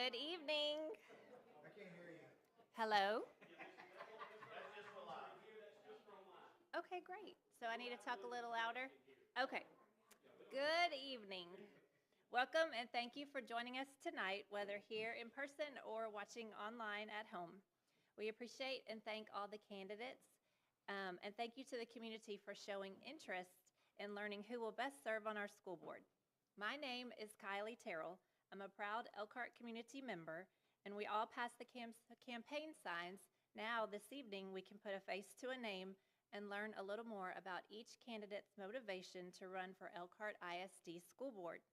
Good evening. Hello. Okay, great. So I need to talk a little louder? Okay. Good evening. Welcome and thank you for joining us tonight, whether here in person or watching online at home. We appreciate and thank all the candidates, and thank you to the community for showing interest in learning who will best serve on our school board. My name is Tracy Tero. I'm a proud Elkhart community member, and we all passed the campaign signs. Now, this evening, we can put a face to a name and learn a little more about each candidate's motivation to run for Elkhart ISD School Board.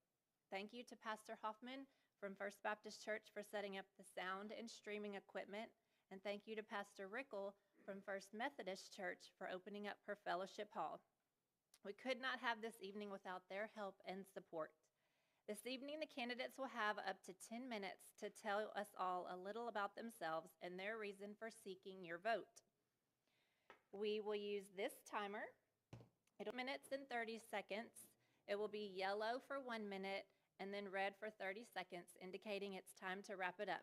Thank you to Pastor Hoffman from First Baptist Church for setting up the sound and streaming equipment, and thank you to Pastor Rickle from First Methodist Church for opening up her fellowship hall. We could not have this evening without their help and support. This evening, the candidates will have up to 10 minutes to tell us all a little about themselves and their reason for seeking your vote. We will use this timer. It'll be minutes and 30 seconds. It will be yellow for 1 minute and then red for 30 seconds, indicating it's time to wrap it up.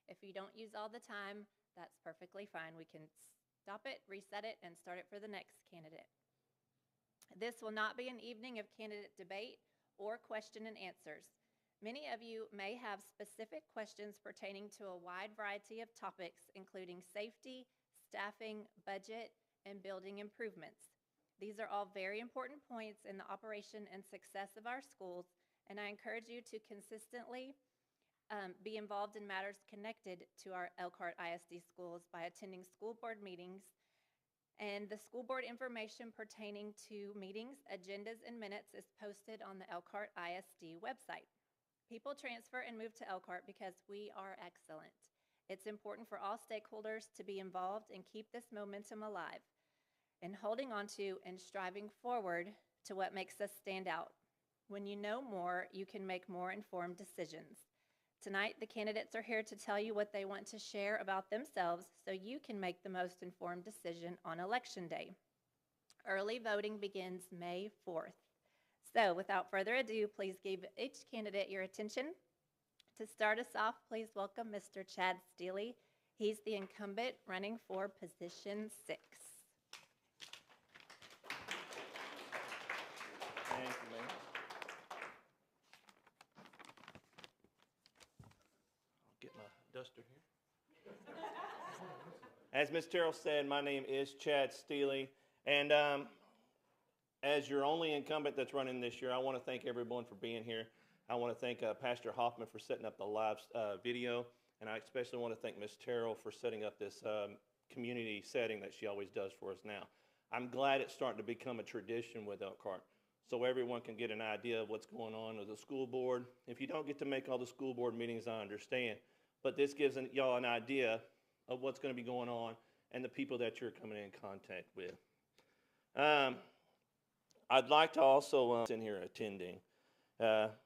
If you don't use all the time, that's perfectly fine. We can stop it, reset it, and start it for the next candidate. This will not be an evening of candidate debate or question and answers. Many of you may have specific questions pertaining to a wide variety of topics, including safety, staffing, budget, and building improvements. These are all very important points in the operation and success of our schools, and I encourage you to consistently be involved in matters connected to our Elkhart ISD schools by attending school board meetings. And the school board information pertaining to meetings, agendas, and minutes is posted on the Elkhart ISD website. People transfer and move to Elkhart because we are excellent. It's important for all stakeholders to be involved and keep this momentum alive and holding on to and striving forward to what makes us stand out. When you know more, you can make more informed decisions. Tonight, the candidates are here to tell you what they want to share about themselves so you can make the most informed decision on Election Day. Early voting begins May 4th. So, without further ado, please give each candidate your attention. To start us off, please welcome Mr. Steely. He's the incumbent running for position 6. Thank you, ma'am. Get my duster here. As Ms. Terrell said, my name is Steely, and as your only incumbent that's running this year, I want to thank everyone for being here. I want to thank Pastor Hoffman for setting up the live video, and I especially want to thank Ms. Terrell for setting up this community setting that she always does for us now. I'm glad it's starting to become a tradition with Elkhart, so everyone can get an idea of what's going on with the school board. If you don't get to make all the school board meetings, I understand. But this gives y'all an idea of what's going to be going on and the people that you're coming in contact with. I'd like to also in here attending.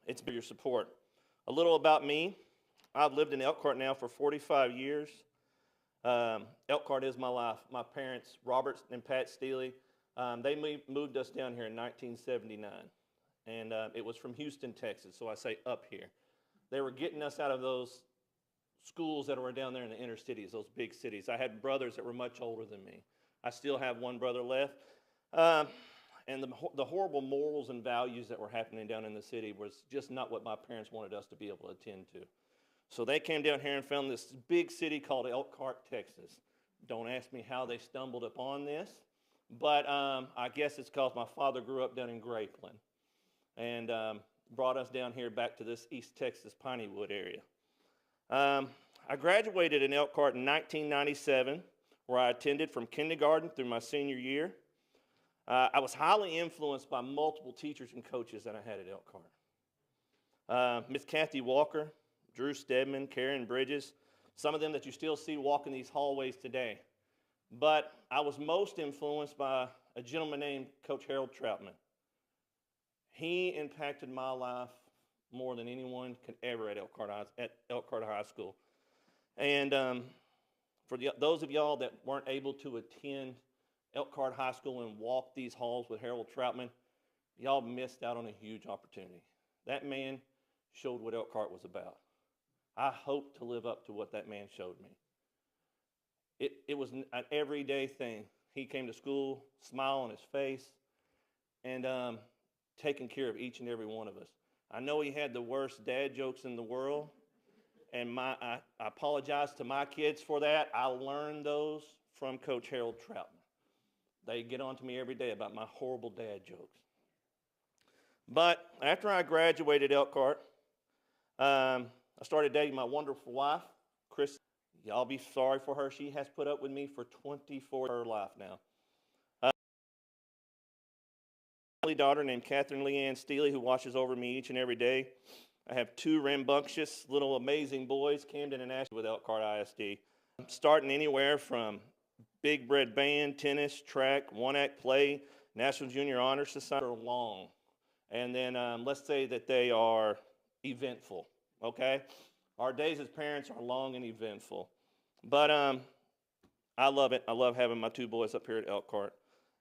It's for your support. A little about me. I've lived in Elkhart now for 45 years. Elkhart is my life. My parents, Robert and Pat Steely, they moved us down here in 1979. And it was from Houston, Texas, so I say up here. They were getting us out of those schools that were down there in the inner cities, those big cities. I had brothers that were much older than me. I still have one brother left. And the horrible morals and values that were happening down in the city was just not what my parents wanted us to be able to attend to. So they came down here and found this big city called Elkhart, Texas. Don't ask me how they stumbled upon this, but I guess it's because my father grew up down in Grapeland and brought us down here back to this East Texas Pineywood area. I graduated in Elkhart in 1997, where I attended from kindergarten through my senior year. I was highly influenced by multiple teachers and coaches that I had at Elkhart. Miss Kathy Walker, Drew Stedman, Karen Bridges, some of them that you still see walking these hallways today. But I was most influenced by a gentleman named Coach Harold Troutman. He impacted my life more than anyone could ever at Elkhart High School. And for those of y'all that weren't able to attend Elkhart High School and walk these halls with Harold Troutman, y'all missed out on a huge opportunity. That man showed what Elkhart was about. I hope to live up to what that man showed me. It was an everyday thing. He came to school, smile on his face, and taking care of each and every one of us. I know he had the worst dad jokes in the world, and I apologize to my kids for that. I learned those from Coach Harold Troutman. They get on to me every day about my horrible dad jokes. But after I graduated Elkhart, I started dating my wonderful wife, Chris. Y'all be sorry for her. She has put up with me for 24 years of her life now. Daughter named Catherine Leanne Steely, who watches over me each and every day. I have two rambunctious little amazing boys, Camden and Ashley, with Elkhart ISD. Starting anywhere from big red band, tennis, track, one-act play, National Junior Honor Society, are long. And then let's say that they are eventful, okay? Our days as parents are long and eventful. But I love it. I love having my two boys up here at Elkhart.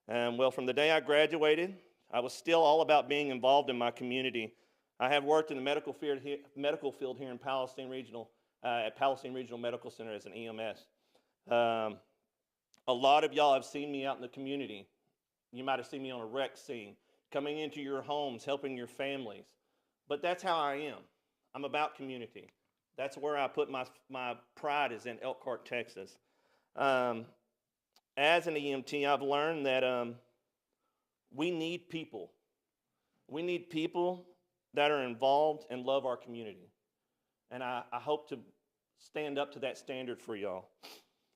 Well, from the day I graduated, I was still all about being involved in my community. I have worked in the medical field here in Palestine Regional, at Palestine Regional Medical Center as an EMS. A lot of y'all have seen me out in the community. You might have seen me on a rec scene, coming into your homes, helping your families. But that's how I am. I'm about community. That's where I put my pride, is in Elkhart, Texas. As an EMT, I've learned that we need people. We need people that are involved and love our community. And I hope to stand up to that standard for y'all.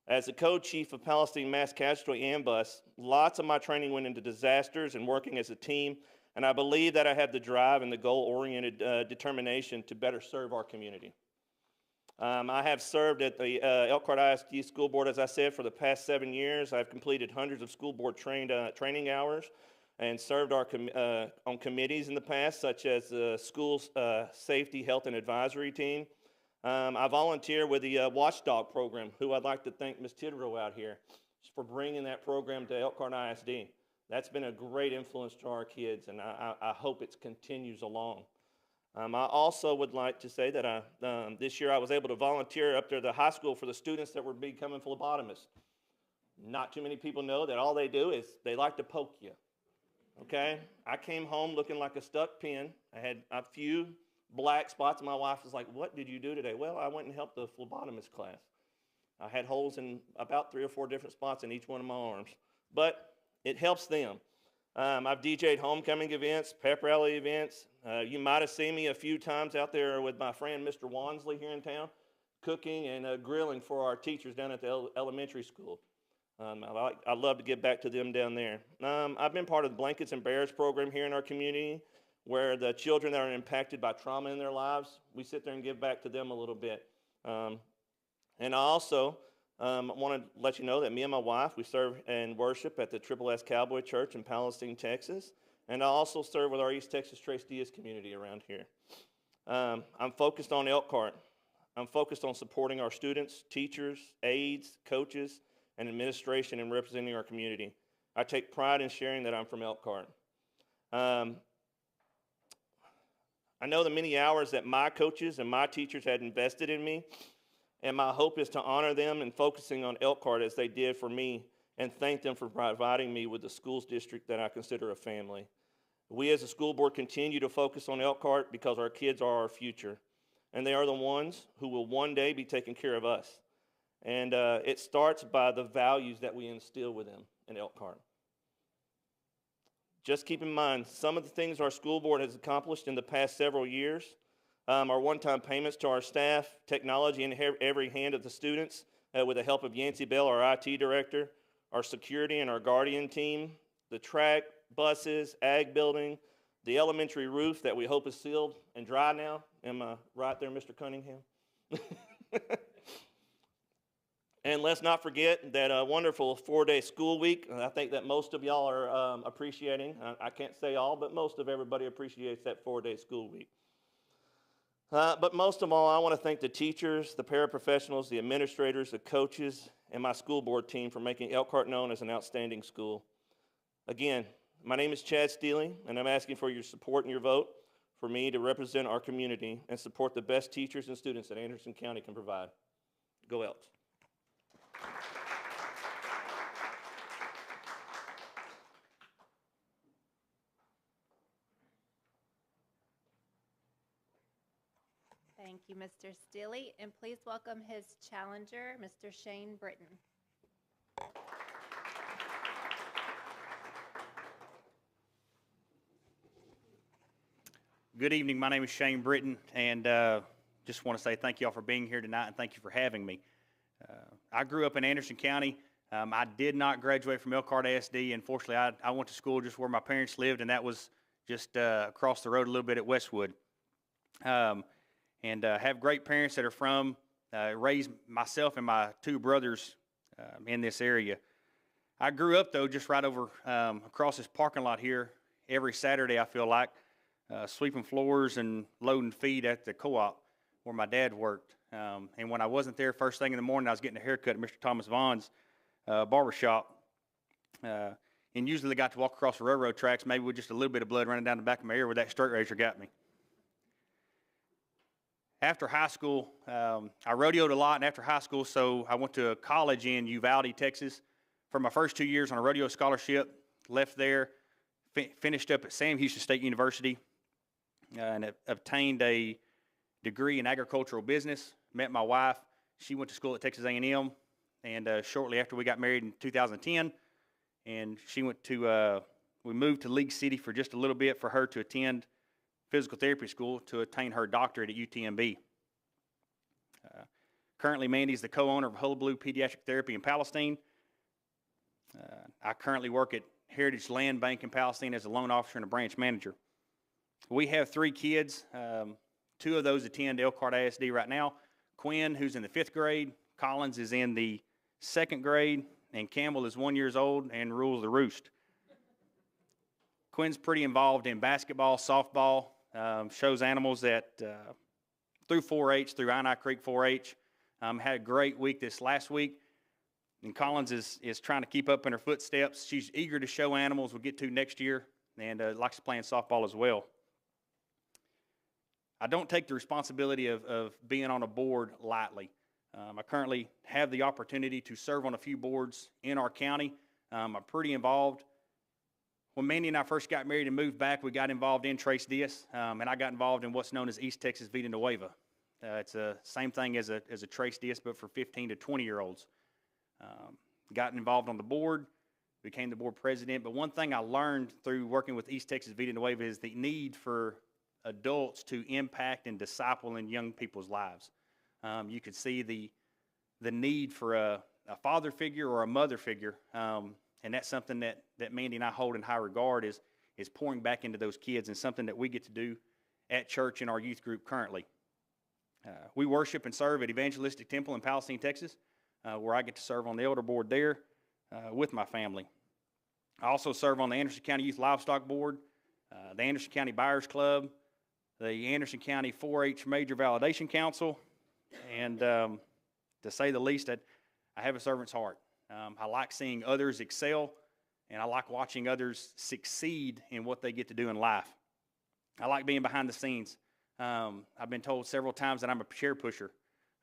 As the co-chief of Palestine Mass Casualty Ambulance, lots of my training went into disasters and working as a team, and I believe that I have the drive and the goal-oriented determination to better serve our community. I have served at the Elkhart ISD School Board, as I said, for the past 7 years. I've completed hundreds of school board training hours and served on committees in the past, such as the school safety, health, and advisory team. I volunteer with the Watchdog program, who I'd like to thank Ms. Tero out here for bringing that program to Elkhart ISD. That's been a great influence to our kids, and I hope it continues along. I also would like to say that this year I was able to volunteer up there at the high school for the students that were becoming phlebotomists. Not too many people know that all they do is they like to poke you. Okay? I came home looking like a stuck pin. I had a few black spots, and my wife was like, "What did you do today?" Well, I went and helped the phlebotomist class. I had holes in about 3 or 4 different spots in each one of my arms. But it helps them. I've DJ'd homecoming events, pep rally events. You might have seen me a few times out there with my friend Mr. Wansley here in town, cooking and grilling for our teachers down at the elementary school. I love to get back to them down there. I've been part of the Blankets and Bears program here in our community, where the children that are impacted by trauma in their lives, we sit there and give back to them a little bit. And I also want to let you know that me and my wife, we serve and worship at the Triple S Cowboy Church in Palestine, Texas. And I also serve with our East Texas Trace Diaz community around here. I'm focused on Elkhart. I'm focused on supporting our students, teachers, aides, coaches, and administration in representing our community. I take pride in sharing that I'm from Elkhart. I know the many hours that my coaches and my teachers had invested in me, and my hope is to honor them and focusing on Elkhart as they did for me, and thank them for providing me with the schools district that I consider a family. We as a school board continue to focus on Elkhart because our kids are our future, and they are the ones who will one day be taking care of us. And it starts by the values that we instill with them in Elkhart. Just keep in mind, some of the things our school board has accomplished in the past several years are one-time payments to our staff, technology in every hand of the students with the help of Yancey Bell, our IT director, our security and our guardian team, the track, buses, ag building, the elementary roof that we hope is sealed and dry now. Am I right there, Mr. Cunningham? And let's not forget that wonderful 4-day school week. I think that most of y'all are appreciating. I can't say all, but most of everybody appreciates that 4-day school week. But most of all, I want to thank the teachers, the paraprofessionals, the administrators, the coaches, and my school board team for making Elkhart known as an outstanding school. Again, my name is Chad Steely, and I'm asking for your support and your vote for me to represent our community and support the best teachers and students that Anderson County can provide. Go Elks. Thank you, Mr. Steely, and please welcome his challenger, Mr. Shane Brittain. Good evening. My name is Shane Brittain, and just want to say thank you all for being here tonight, and thank you for having me. I grew up in Anderson County. I did not graduate from Elkhart ISD. Unfortunately, I went to school just where my parents lived, and that was just across the road a little bit at Westwood. And have great parents that are from, raised myself and my two brothers in this area. I grew up, though, just right over across this parking lot here every Saturday, I feel like, sweeping floors and loading feed at the co-op where my dad worked. And when I wasn't there first thing in the morning, I was getting a haircut at Mr. Thomas Vaughn's barbershop. And usually I got to walk across the railroad tracks, maybe with just a little bit of blood running down the back of my ear where that straight razor got me. After high school, I rodeoed a lot, and after high school, so I went to college in Uvalde, Texas, for my first 2 years on a rodeo scholarship. Left there, finished up at Sam Houston State University, and obtained a degree in agricultural business. Met my wife. She went to school at Texas A&M, and shortly after we got married in 2010, and she went to, we moved to League City for just a little bit for her to attend physical therapy school to attain her doctorate at UTMB. Currently, Mandy's the co-owner of Hullabaloo Pediatric Therapy in Palestine. I currently work at Heritage Land Bank in Palestine as a loan officer and a branch manager. We have 3 kids. 2 of those attend Elkhart ISD right now. Quinn, who's in the 5th grade, Collins is in the 2nd grade, and Campbell is 1 year old and rules the roost. Quinn's pretty involved in basketball, softball, shows animals at through 4-H, through Ini Creek 4-H. Had a great week this last week. And Collins is trying to keep up in her footsteps. She's eager to show animals. We'll get to next year, and likes playing softball as well. I don't take the responsibility of being on a board lightly. I currently have the opportunity to serve on a few boards in our county. I'm pretty involved. When Mandy and I first got married and moved back, we got involved in Trace Diaz, and I got involved in what's known as East Texas Vida Nueva. It's the same thing as a Trace Diaz, but for 15 to 20-year-olds. Got involved on the board, became the board president. But one thing I learned through working with East Texas Vida Nueva is the need for adults to impact and disciple in young people's lives. You could see the need for a father figure or a mother figure, and that's something that Mandy and I hold in high regard is pouring back into those kids, and something that we get to do at church in our youth group currently. We worship and serve at Evangelistic Temple in Palestine, Texas, where I get to serve on the elder board there with my family. I also serve on the Anderson County Youth Livestock Board, the Anderson County Buyers Club, the Anderson County 4-H Major Validation Council, and to say the least, I have a servant's heart. I like seeing others excel, and I like watching others succeed in what they get to do in life. I like being behind the scenes. I've been told several times that I'm a chair pusher.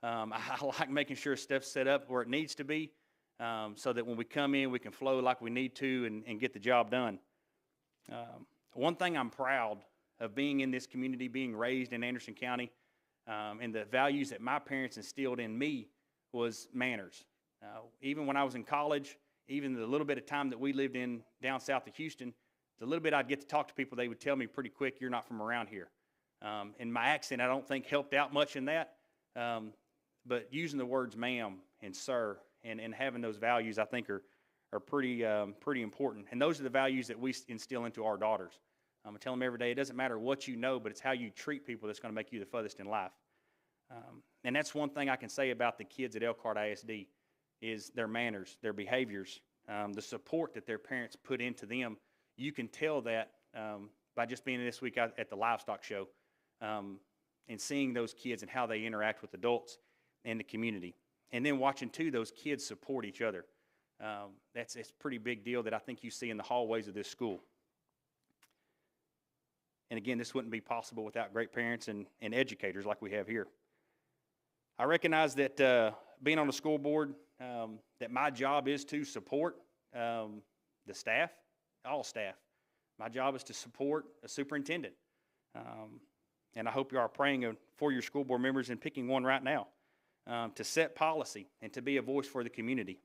I like making sure stuff's set up where it needs to be, so that when we come in, we can flow like we need to and get the job done. One thing I'm proud of being in this community, being raised in Anderson County, and the values that my parents instilled in me was manners. Even when I was in college, even the little bit of time that we lived in down south of Houston, the little bit I'd get to talk to people, they would tell me pretty quick, "You're not from around here." And my accent, I don't think, helped out much in that. But using the words ma'am and sir and having those values, I think, are pretty important. And those are the values that we instill into our daughters. I tell them every day, it doesn't matter what you know, but it's how you treat people that's going to make you the furthest in life. And that's one thing I can say about the kids at Elkhart ISD is their manners, their behaviors, the support that their parents put into them. You can tell that by just being this week at the livestock show and seeing those kids and how they interact with adults and the community. And then watching, too, those kids support each other. It's a pretty big deal that I think you see in the hallways of this school. And again, this wouldn't be possible without great parents and educators like we have here. I recognize that being on the school board, that my job is to support the staff, all staff. My job is to support a superintendent. And I hope you are praying for your school board members and picking one right now to set policy and to be a voice for the community.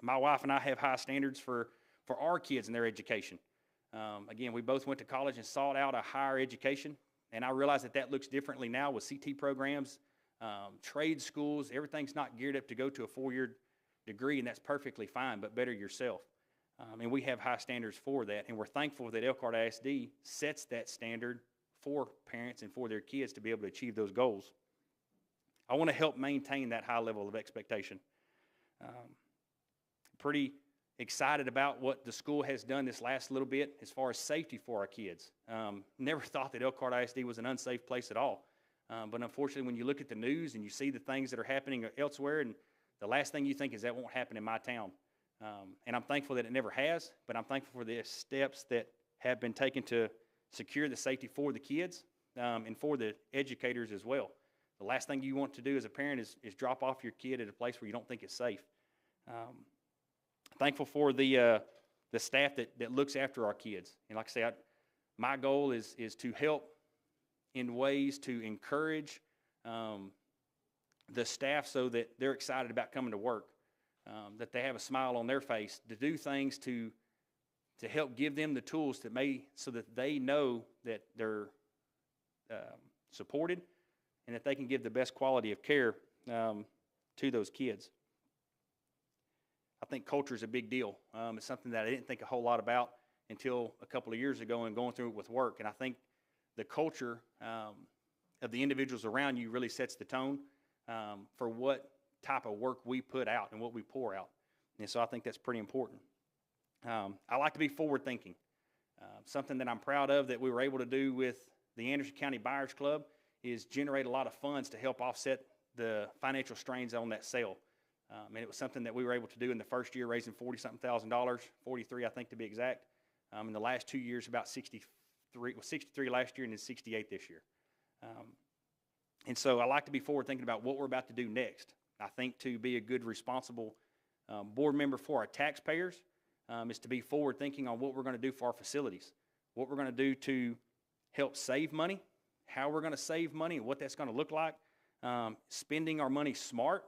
My wife and I have high standards for our kids and their education. Again, we both went to college and sought out a higher education, and I realize that looks differently now with CT programs, trade schools. Everything's not geared up to go to a 4-year degree, and that's perfectly fine, but better yourself. And we have high standards for that, and we're thankful that Elkhart ISD sets that standard for parents and for their kids to be able to achieve those goals. I want to help maintain that high level of expectation. Pretty excited about what the school has done this last little bit as far as safety for our kids. Never thought that Elkhart ISD was an unsafe place at all. But unfortunately, when you look at the news and you see the things that are happening elsewhere, and the last thing you think is that won't happen in my town. And I'm thankful that it never has, but I'm thankful for the steps that have been taken to secure the safety for the kids and for the educators as well. The last thing you want to do as a parent is drop off your kid at a place where you don't think it's safe. Thankful for the staff that looks after our kids. And like I say, my goal is to help in ways to encourage the staff so that they're excited about coming to work, that they have a smile on their face, to do things to help give them the tools so that they know that they're supported and that they can give the best quality of care to those kids. I think culture is a big deal. It's something that I didn't think a whole lot about until a couple of years ago and going through it with work. And I think the culture of the individuals around you really sets the tone for what type of work we put out and what we pour out. And so I think that's pretty important. I like to be forward-thinking. Something that I'm proud of that we were able to do with the Anderson County Buyers Club is generate a lot of funds to help offset the financial strains on that sale. And it was something that we were able to do in the first year, raising $40-something thousand, 43 I think to be exact. In the last 2 years, about 63 last year and then 68 this year. And so I like to be forward thinking about what we're about to do next. I think to be a good, responsible board member for our taxpayers is to be forward thinking on what we're going to do for our facilities, what we're going to do to help save money, how we're going to save money and what that's going to look like, spending our money smart,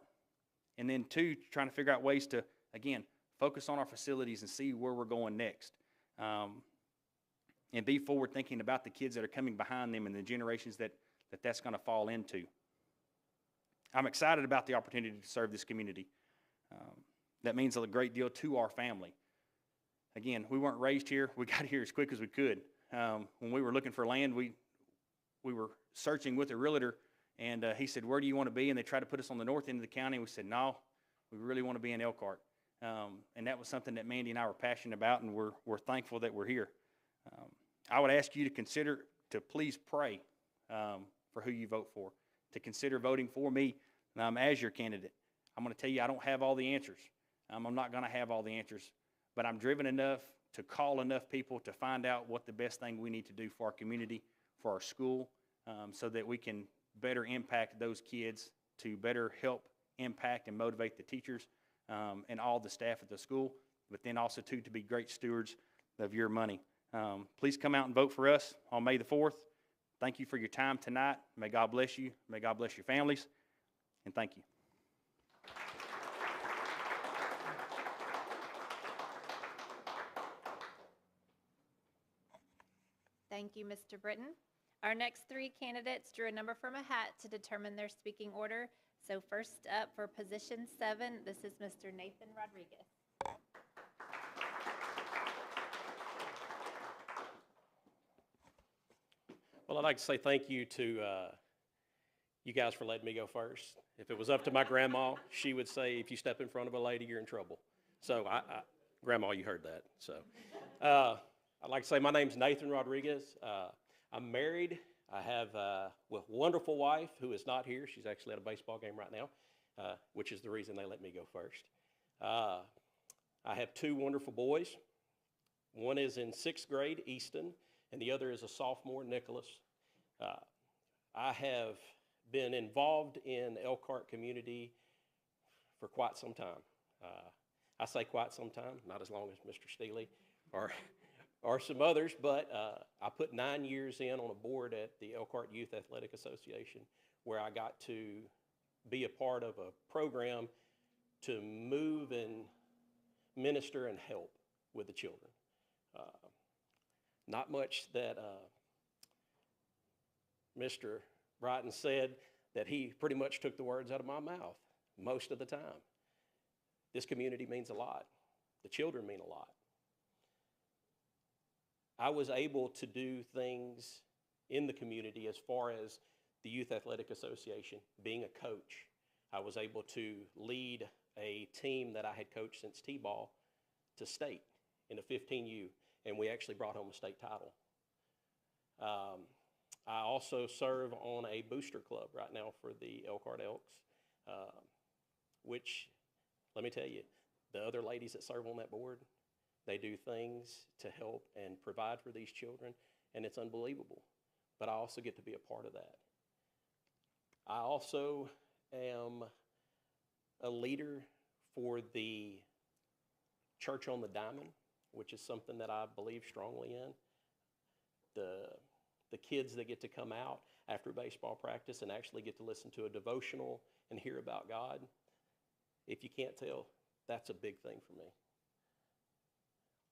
and then two, trying to figure out ways to, again, focus on our facilities and see where we're going next. And be forward thinking about the kids that are coming behind them and the generations that's going to fall into. I'm excited about the opportunity to serve this community. That means a great deal to our family. Again, we weren't raised here. We got here as quick as we could. When we were looking for land, we were searching with a realtor, and he said, "Where do you want to be?" And they tried to put us on the north end of the county. We said, "No, we really want to be in Elkhart." And that was something that Mandy and I were passionate about, and we're thankful that we're here. I would ask you to please pray for who you vote for, to consider voting for me as your candidate. I'm going to tell you, I don't have all the answers. I'm not going to have all the answers, but I'm driven enough to call enough people to find out what the best thing we need to do for our community, for our school, so that we can better impact those kids, to better help impact and motivate the teachers and all the staff at the school, but then also to be great stewards of your money. Please come out and vote for us on May the 4th. Thank you for your time tonight. May God bless you. May God bless your families. And thank you. Thank you, Mr. Brittain. Our next three candidates drew a number from a hat to determine their speaking order. So first up for position 7, this is Mr. Nathan Rodriguez. Well, I'd like to say thank you to you guys for letting me go first. If it was up to my grandma, she would say, if you step in front of a lady, you're in trouble. So, Grandma, you heard that. So, I'd like to say my name's Nathan Rodriguez. I'm married. I have a wonderful wife who is not here. She's actually at a baseball game right now, which is the reason they let me go first. I have 2 wonderful boys. One is in 6th grade, Easton, and the other is a sophomore, Nicholas. I have been involved in Elkhart community for quite some time. I say quite some time, not as long as Mr. Steely or some others, but I put 9 years in on a board at the Elkhart Youth Athletic Association, where I got to be a part of a program to move and minister and help with the children. Not much that Mr. Brittain said that he pretty much took the words out of my mouth most of the time. This community means a lot. The children mean a lot. I was able to do things in the community as far as the Youth Athletic Association, being a coach. I was able to lead a team that I had coached since T-ball to state in a 15U, and we actually brought home a state title. I also serve on a booster club right now for the Elkhart Elks, which, let me tell you, the other ladies that serve on that board, they do things to help and provide for these children, and it's unbelievable. But I also get to be a part of that. I also am a leader for the Church on the Diamond, which is something that I believe strongly in. The kids that get to come out after baseball practice and actually get to listen to a devotional and hear about God, if you can't tell, that's a big thing for me.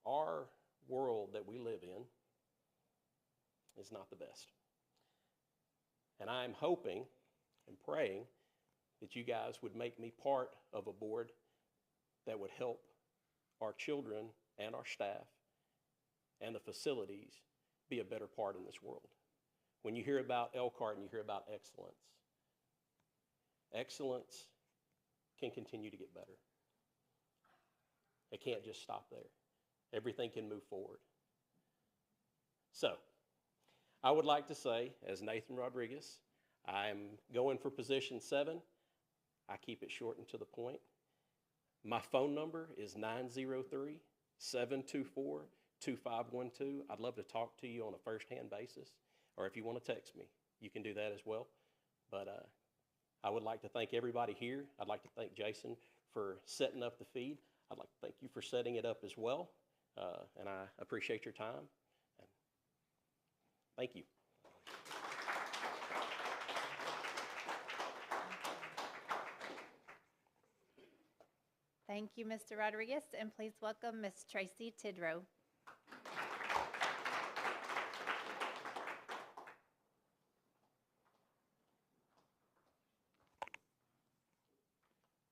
Our world that we live in is not the best. And I'm hoping and praying that you guys would make me part of a board that would help our children and our staff and the facilities be a better part in this world. When you hear about Elkhart and you hear about excellence, excellence can continue to get better. It can't just stop there. Everything can move forward. So, I would like to say, as Nathan Rodriguez, I'm going for position 7. I keep it short and to the point. My phone number is 903-724-2512. I'd love to talk to you on a first-hand basis, or if you want to text me, you can do that as well. But I would like to thank everybody here. I'd like to thank Jason for setting up the feed. I'd like to thank you for setting it up as well, and I appreciate your time. And thank you. Thank you, Mr. Rodriguez, and please welcome Ms. Tracy Tero.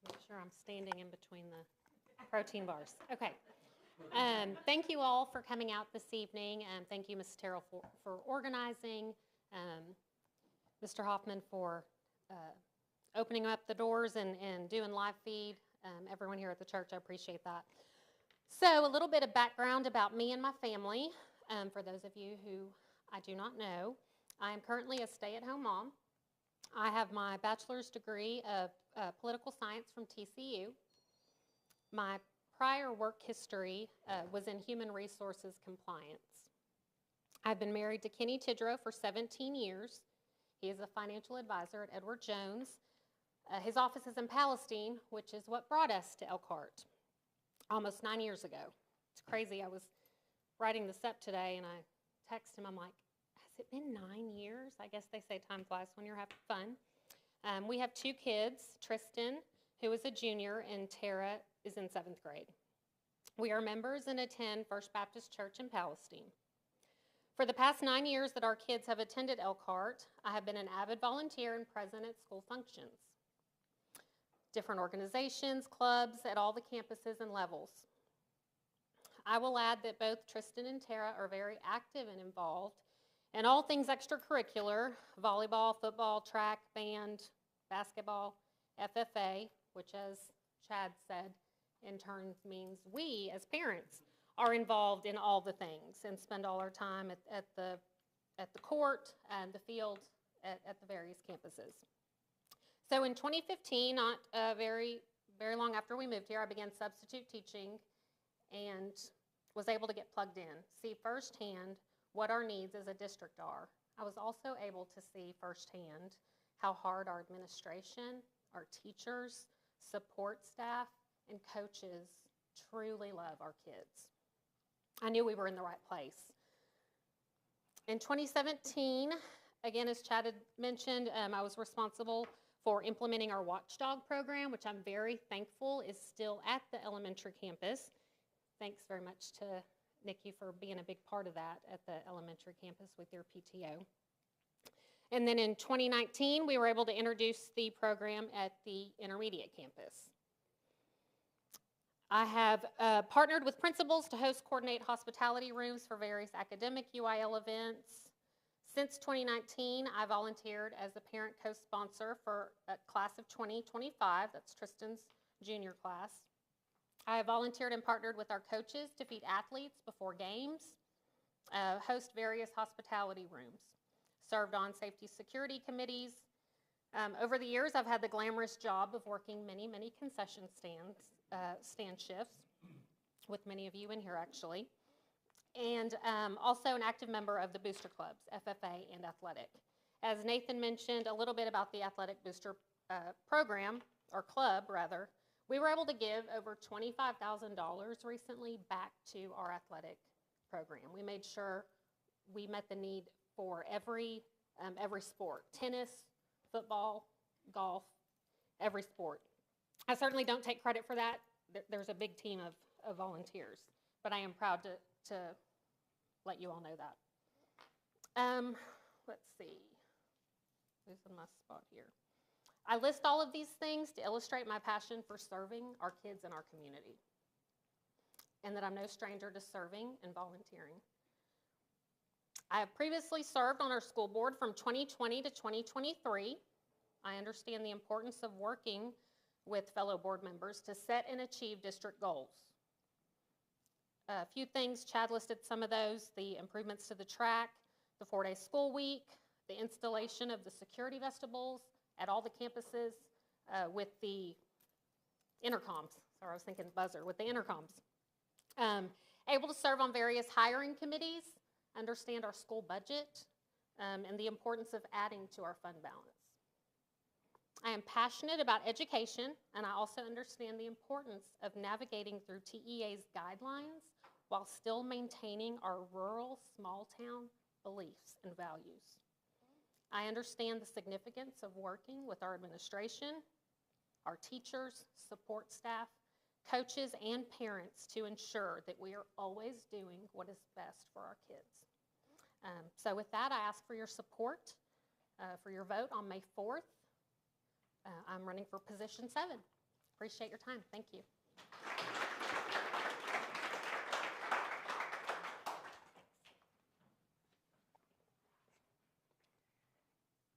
Make sure I'm standing in between the protein bars. Okay. Thank you all for coming out this evening. Thank you, Ms. Tero, for organizing. Mr. Hoffman for opening up the doors and doing live feed. Everyone here at the church, I appreciate that. So a little bit of background about me and my family. For those of you who I do not know, I am currently a stay-at-home mom. I have my bachelor's degree of political science from TCU. My prior work history was in human resources compliance. I've been married to Kenny Tidrow for 17 years. He is a financial advisor at Edward Jones. His office is in Palestine, which is what brought us to Elkhart almost 9 years ago. It's crazy. I was writing this up today, and I texted him. I'm like, has it been 9 years? I guess they say time flies when you're having fun. We have 2 kids, Tristan, who is a junior, and Tara is in 7th grade. We are members and attend First Baptist Church in Palestine. For the past 9 years that our kids have attended Elkhart, I have been an avid volunteer and present at school functions, different organizations, clubs at all the campuses and levels. I will add that both Tristan and Tara are very active and involved in all things extracurricular: volleyball, football, track, band, basketball, FFA, which, as Chad said, in turn means we as parents are involved in all the things and spend all our time at the court and the field at the various campuses. So in 2015, not very long after we moved here, I began substitute teaching and was able to get plugged in, see firsthand what our needs as a district are, I was also able to see firsthand how hard our administration, our teachers, support staff, and coaches truly love our kids. I knew we were in the right place. In 2017, again, as Chad had mentioned, I was responsible for implementing our Watchdog program, which I'm very thankful is still at the elementary campus. Thanks very much to Nikki for being a big part of that at the elementary campus with your PTO. And then in 2019, we were able to introduce the program at the intermediate campus. I have partnered with principals to coordinate hospitality rooms for various academic UIL events. Since 2019, I volunteered as a parent co-sponsor for a class of 2025, that's Tristan's junior class. I have volunteered and partnered with our coaches to feed athletes before games, host various hospitality rooms, served on safety security committees. Over the years, I've had the glamorous job of working many concession stand shifts with many of you in here actually, and also an active member of the booster clubs, FFA and athletic. As Nathan mentioned a little bit about the athletic booster program, or club rather, we were able to give over $25,000 recently back to our athletic program. We made sure we met the need for every sport, tennis, football, golf, every sport. I certainly don't take credit for that. There's a big team of volunteers, but I am proud to let you all know that. Let's see, losing my spot here. I list all of these things to illustrate my passion for serving our kids in our community, and that I'm no stranger to serving and volunteering. I have previously served on our school board from 2020 to 2023. I understand the importance of working with fellow board members to set and achieve district goals. A few things, Chad listed some of those: the improvements to the track, the 4-day school week, the installation of the security vestibules at all the campuses with the intercoms. Sorry, I was thinking buzzer, with the intercoms. Able to serve on various hiring committees, understand our school budget, and the importance of adding to our fund balance. I am passionate about education, and I also understand the importance of navigating through TEA's guidelines while still maintaining our rural, small-town beliefs and values. I understand the significance of working with our administration, our teachers, support staff, coaches, and parents to ensure that we are always doing what is best for our kids. So with that, I ask for your support for your vote on May 4th. I'm running for position 7. Appreciate your time. Thank you.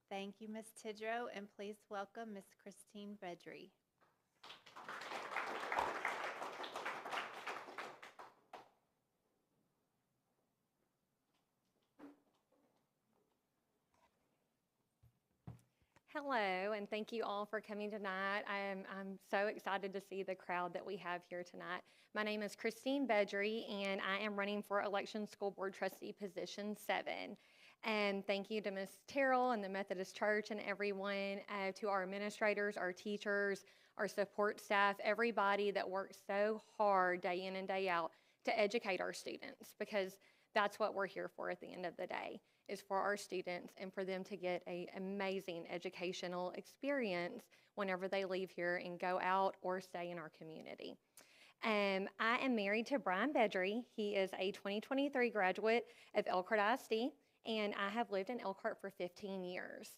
Thank you, Ms. Tero, and please welcome Ms. Christine Bedry. Hello, and thank you all for coming tonight. I'm so excited to see the crowd that we have here tonight. My name is Christine Bedry, and I am running for Election School Board Trustee Position 7. And thank you to Ms. Terrell and the Methodist Church and everyone, to our administrators, our teachers, our support staff, everybody that works so hard day in and day out to educate our students, because that's what we're here for at the end of the day, is for our students and for them to get an amazing educational experience whenever they leave here and go out or stay in our community. I am married to Brian Bedry. He is a 2023 graduate of Elkhart ISD, and I have lived in Elkhart for 15 years.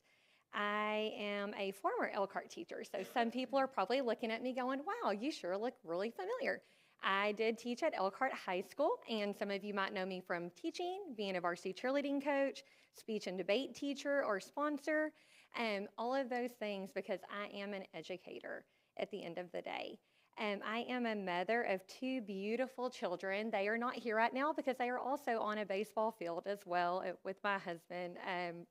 I am a former Elkhart teacher, so some people are probably looking at me going, wow, you sure look really familiar. I did teach at Elkhart High School, and some of you might know me from teaching, being a varsity cheerleading coach, speech and debate teacher or sponsor, all of those things, because I am an educator at the end of the day. I am a mother of 2 beautiful children. They are not here right now because they are also on a baseball field as well with my husband,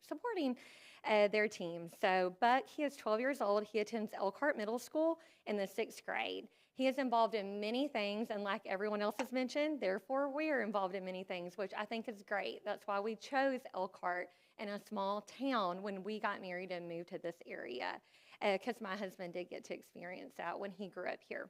supporting their team. So Buck, he is 12 years old. He attends Elkhart Middle School in the 6th grade. He is involved in many things, and like everyone else has mentioned, therefore we're involved in many things, which I think is great. That's why we chose Elkhart in a small town when we got married and moved to this area, because my husband did get to experience that when he grew up here.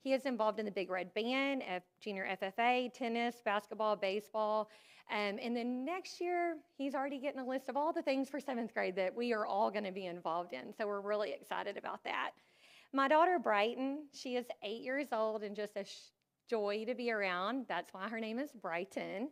He is involved in the Big Red Band, junior FFA, tennis, basketball, baseball. And then next year, he's already getting a list of all the things for 7th grade that we are all going to be involved in. So we're really excited about that. My daughter, Brittain, she is 8 years old and just a joy to be around. That's why her name is Brittain.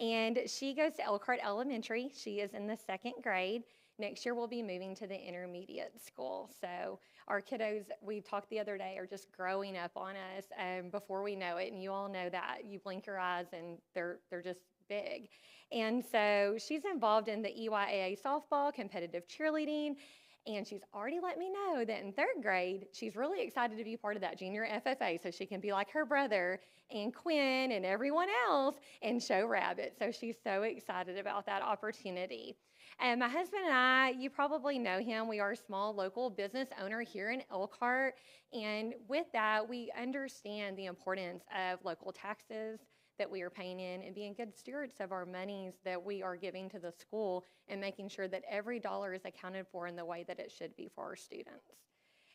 And she goes to Elkhart Elementary. She is in the 2nd grade. Next year, we'll be moving to the intermediate school. So our kiddos, we talked the other day, are just growing up on us before we know it. And you all know that. You blink your eyes and they're just big. And so she's involved in the EYAA softball, competitive cheerleading, and she's already let me know that in 3rd grade, she's really excited to be part of that junior FFA so she can be like her brother and Quinn and everyone else and show rabbit. So she's so excited about that opportunity. And my husband and I, you probably know him. We are a small local business owner here in Elkhart. And with that, we understand the importance of local taxes that we are paying in and being good stewards of our monies that we are giving to the school and making sure that every dollar is accounted for in the way that it should be for our students.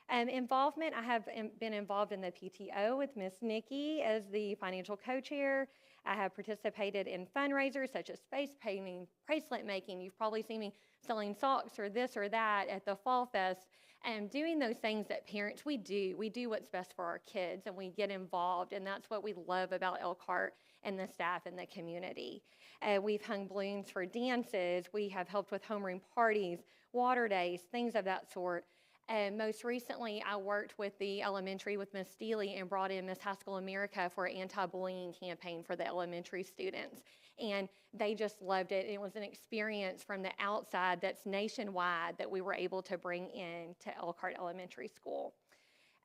Involvement, I have been involved in the PTO with Miss Nikki as the financial co-chair. I have participated in fundraisers such as face painting, bracelet making. You've probably seen me selling socks or this or that at the Fall Fest, and doing those things that parents, we do what's best for our kids, and we get involved, and that's what we love about Elkhart and the staff and the community. We've hung balloons for dances. We have helped with homeroom parties, water days, things of that sort. Most recently, I worked with the elementary with Miss Steely and brought in Miss High School America for an anti-bullying campaign for the elementary students. And they just loved it. It was an experience from the outside that's nationwide that we were able to bring in to Elkhart Elementary School.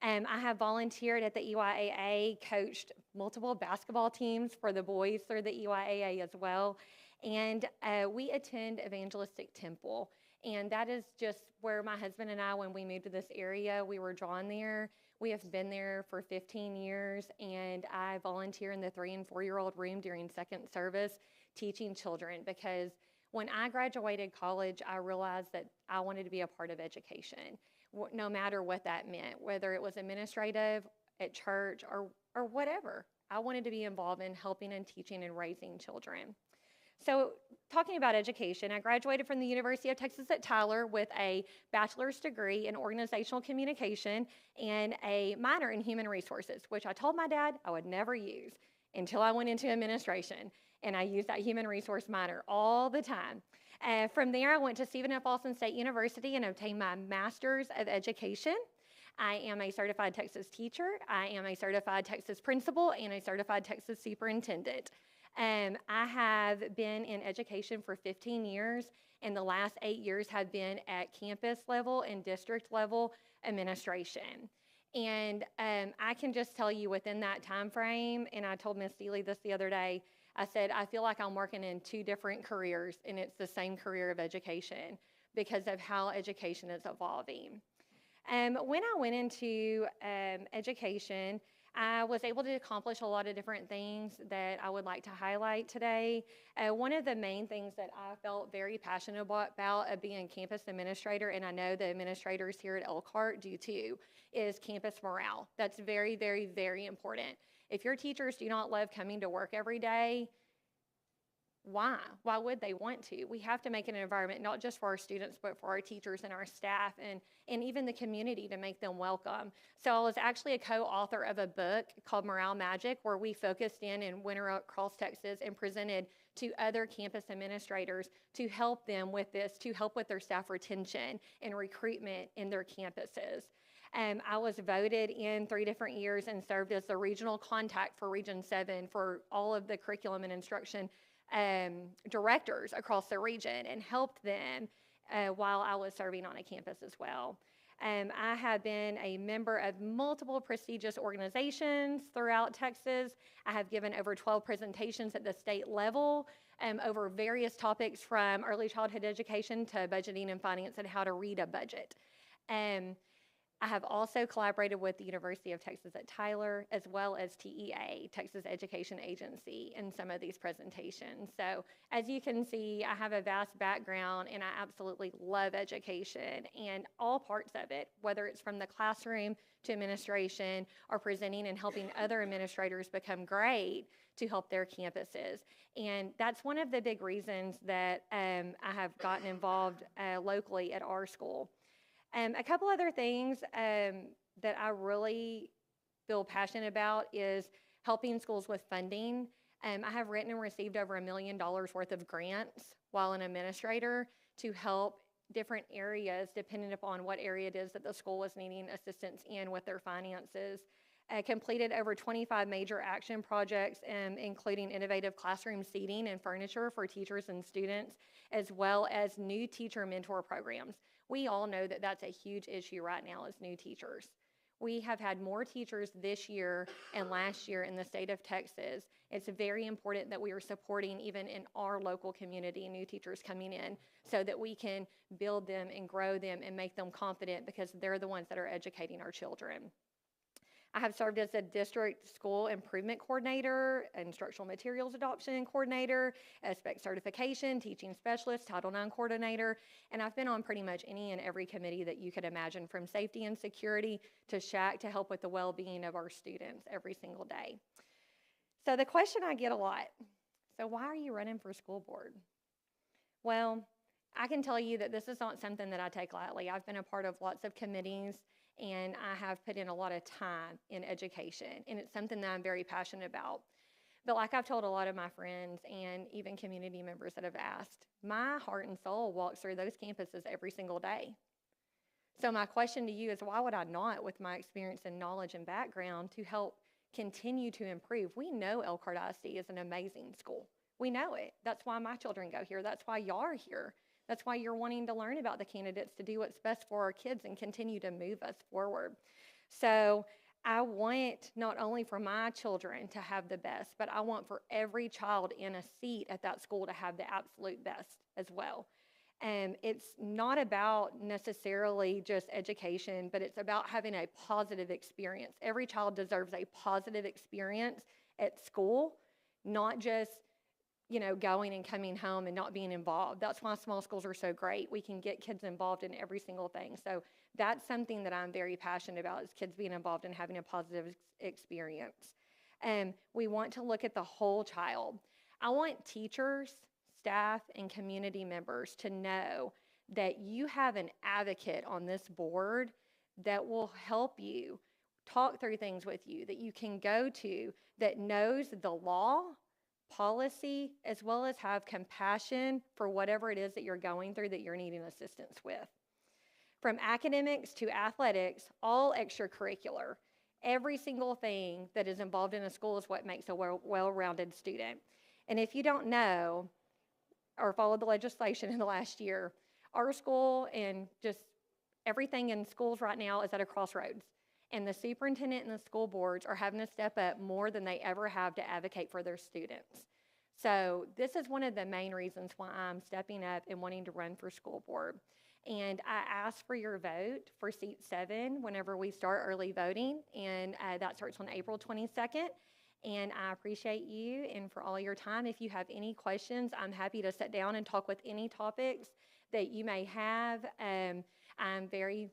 I have volunteered at the EYAA, coached multiple basketball teams for the boys through the EYAA as well. And we attend Evangelistic Temple. And that is just where my husband and I, when we moved to this area, we were drawn there. We have been there for 15 years, and I volunteer in the 3- and 4-year-old room during second service, teaching children, because when I graduated college, I realized that I wanted to be a part of education, no matter what that meant, whether it was administrative, at church, or whatever. I wanted to be involved in helping and teaching and raising children. So talking about education, I graduated from the University of Texas at Tyler with a bachelor's degree in organizational communication and a minor in human resources, which I told my dad I would never use until I went into administration. And I used that human resource minor all the time. From there, I went to Stephen F. Austin State University and obtained my master's of education. I am a certified Texas teacher. I am a certified Texas principal and a certified Texas superintendent. I have been in education for 15 years, and the last 8 years have been at campus level and district level administration. And I can just tell you within that time frame, and I told Miss Steely this the other day, I said, I feel like I'm working in 2 different careers, and it's the same career of education because of how education is evolving. When I went into education, I was able to accomplish a lot of different things that I would like to highlight today. One of the main things that I felt very passionate about being a campus administrator, and I know the administrators here at Elkhart do too, is campus morale. That's very, very, very important. If your teachers do not love coming to work every day, why? Why would they want to? We have to make an environment not just for our students, but for our teachers and our staff and even the community to make them welcome. So I was actually a co-author of a book called Morale Magic, where we focused in and went across Texas and presented to other campus administrators to help them with this, to help with their staff retention and recruitment in their campuses. I was voted in 3 different years and served as the regional contact for Region 7 for all of the curriculum and instruction directors across the region and helped them while I was serving on a campus as well. I have been a member of multiple prestigious organizations throughout Texas. I have given over 12 presentations at the state level over various topics from early childhood education to budgeting and finance and how to read a budget. I have also collaborated with the University of Texas at Tyler, as well as TEA, Texas Education Agency, in some of these presentations. So as you can see, I have a vast background, and I absolutely love education and all parts of it, whether it's from the classroom to administration or presenting and helping other administrators become great to help their campuses. And that's one of the big reasons that I have gotten involved locally at our school. A couple other things that I really feel passionate about is helping schools with funding. I have written and received over $1 million worth of grants while an administrator to help different areas depending upon what area it is that the school was needing assistance in with their finances. Completed over 25 major action projects, including innovative classroom seating and furniture for teachers and students, as well as new teacher mentor programs. We all know that that's a huge issue right now as new teachers. We have had more teachers this year and last year in the state of Texas. It's very important that we are supporting, even in our local community, new teachers coming in so that we can build them and grow them and make them confident, because they're the ones that are educating our children. I have served as a district school improvement coordinator, instructional materials adoption coordinator, a spec certification, teaching specialist, Title IX coordinator, and I've been on pretty much any and every committee that you could imagine, from safety and security to SHAC, to help with the well-being of our students every single day. So the question I get a lot, so why are you running for school board? Well, I can tell you that this is not something that I take lightly. I've been a part of lots of committees, and I have put in a lot of time in education, and it's something that I'm very passionate about. But like I've told a lot of my friends and even community members that have asked, my heart and soul walks through those campuses every single day. So my question to you is, why would I not, with my experience and knowledge and background, to help continue to improve? We know Elkhart ISD is an amazing school. We know it. That's why my children go here. That's why y'all are here. That's why you're wanting to learn about the candidates to do what's best for our kids and continue to move us forward. So I want not only for my children to have the best, but I want for every child in a seat at that school to have the absolute best as well. And it's not about necessarily just education, but it's about having a positive experience. Every child deserves a positive experience at school, not just going and coming home and not being involved. That's why small schools are so great. We can get kids involved in every single thing. So that's something that I'm very passionate about, is kids being involved and having a positive experience. And we want to look at the whole child. I want teachers, staff, and community members to know that you have an advocate on this board that will help you, talk through things with you, that you can go to, that knows the law, policy, as well as have compassion for whatever it is that you're going through that you're needing assistance with. From academics to athletics, all extracurricular, every single thing that is involved in a school is what makes a well-rounded student. And if you don't know or followed the legislation in the last year, our school and just everything in schools right now is at a crossroads. And the superintendent and the school boards are having to step up more than they ever have to advocate for their students. So this is one of the main reasons why I'm stepping up and wanting to run for school board. And I ask for your vote for seat 7 whenever we start early voting, and that starts on April 22nd. And I appreciate you and for all your time. If you have any questions, I'm happy to sit down and talk with any topics that you may have. I'm very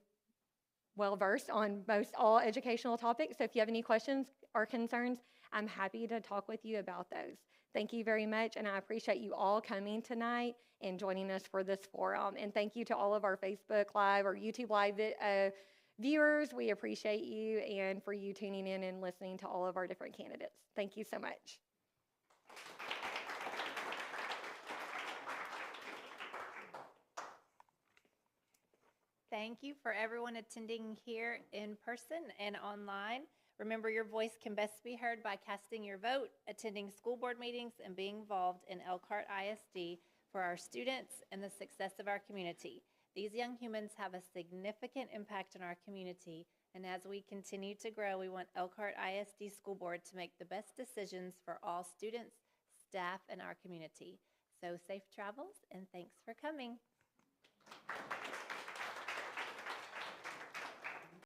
well-versed on most all educational topics, so if you have any questions or concerns, I'm happy to talk with you about those. Thank you very much, and I appreciate you all coming tonight and joining us for this forum. And thank you to all of our Facebook Live or YouTube Live viewers. We appreciate you, and for you tuning in and listening to all of our different candidates. Thank you so much. Thank you for everyone attending here in person and online. Remember, your voice can best be heard by casting your vote, attending school board meetings, and being involved in Elkhart ISD for our students and the success of our community. These young humans have a significant impact on our community, and as we continue to grow, we want Elkhart ISD School Board to make the best decisions for all students, staff, and our community. So safe travels, and thanks for coming.